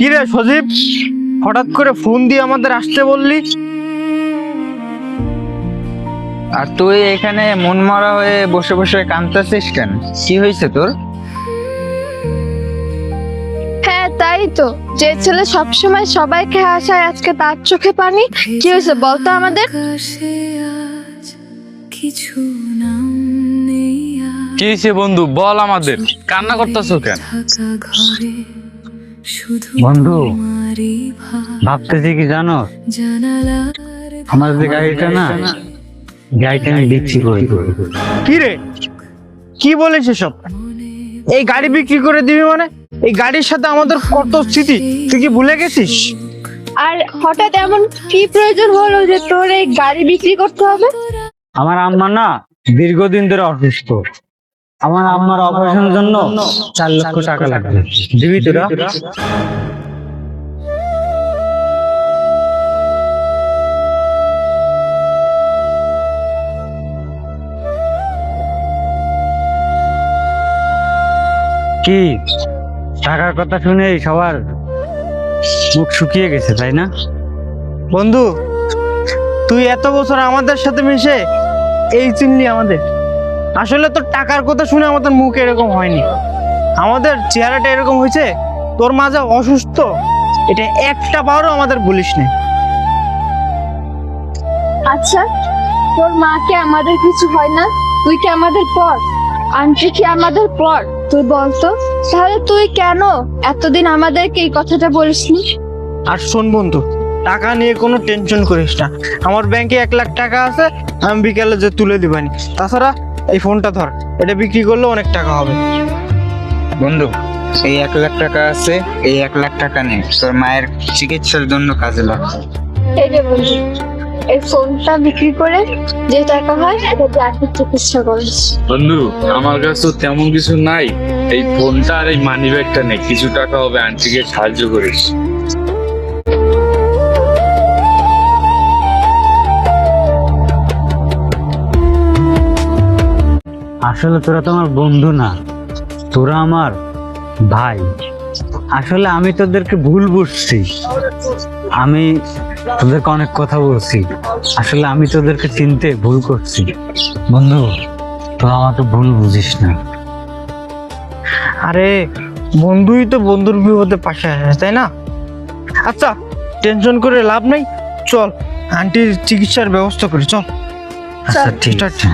কি রে সজীব, হঠাৎ করে ফোন দিয়ে আমাদের আসতে বললি? আর তুই এখানে মন মরা হয়ে বসে বসে কাঁদতেছিস কেন? কি হয়েছে তোর? হ্যাঁ তাই তো, যে ছেলে সবসময় সবাইকে হাসায় আজকে তার চোখে পানি। কি হয়েছে বলতো আমাদের? কিছু নাম নেই আর কি হয়েছে বন্ধু, বল আমাদের। কান্না করতেছো কেন? থাকা ঘরে শুধু বন্ধু, তোমারই ভাব। ভাবতেছি কি জানো, জানালার আমার যে গাড়িটা না, গাড়িটা আমি বিক্রি করে দেবো। কি রে, কি বলিস এসব? এই গাড়ি বিক্রি করে দিবি মানে? এই গাড়ির সাথে আমাদের কত স্মৃতি, তুই কি ভুলে গেছিস? আর হঠাৎ এমন কি প্রয়োজন হলো যে তোর এই গাড়ি বিক্রি করতে হবে? আমার আম্মা না দীর্ঘদিন ধরে অসুস্থ। আমার আম্মার অপারেশনের জন্য 4 লক্ষ টাকা লাগবে, দিবি তোরা? কি টাকার কথা শুনে সবার মুখ শুকিয়ে গেছে, তাই না? বন্ধু, তুই এত বছর আমাদের সাথে মিশে এই চিনলি আমাদের। আসলে তোর টাকার কথা শুনে আমাদের মুখ এরকম হয়নি, আমাদের চেহারাটা এরকম হয়েছে। তোর মাঝে অসুস্থ, এটা একটা বারও আমাদের বলিস না। আচ্ছা, তোর মা কি আমাদের কিছু হয় না? তুই কি আমাদের পর? আন্টি কি আমাদের পর? তুই বলতো, তাহলে তুই কেন এতদিন আমাদেরকে এই কথাটা বলিসনি? আর শোন বন্ধু, টাকা নিয়ে কোনো টেনশন করিস না। আমার ব্যাংকে 1 লাখ টাকা আছে, আমি বিকেলে যে তুলে দিবানি। তাছাড়া এই ফোনটা ধর, এটা বিক্রি করলে অনেক টাকা হবে। বন্ধু, এই 1 লাখ টাকা আছে, এই 1 লাখ টাকা নে, তোর মায়ের চিকিৎসার জন্য কাজে লাগবে। এই যে বন্ধু, এই ফোনটা বিক্রি করে যে টাকা হয় এটা দিয়ে আর্থিক চিকিৎসা করিস। বন্ধু, আমার কাছে তো তেমন কিছু নাই, এই ফোনটা আর এই মানি ব্যাগটা নেই, কিছু টাকা হবে, আন্টিকে সাহায্য করিস। আসলে তোরা তো আমার বন্ধু না, তোরা আমার ভাই। আসলে আমি তোদেরকে ভুল বুঝছি, আমি তোদেরকে অনেক কথা বলছি। আসলে আমি তোদেরকে চিনতে ভুল করছি। বন্ধু, তোরা আমাকে ভুল বুঝিস না। আরে বন্ধুই তো বন্ধুর বিপদে পাশে আসে, তাই না? আচ্ছা, টেনশন করে লাভ নাই, চল আন্টির চিকিৎসার ব্যবস্থা করি, চল। আচ্ছা ঠিক start. আছে।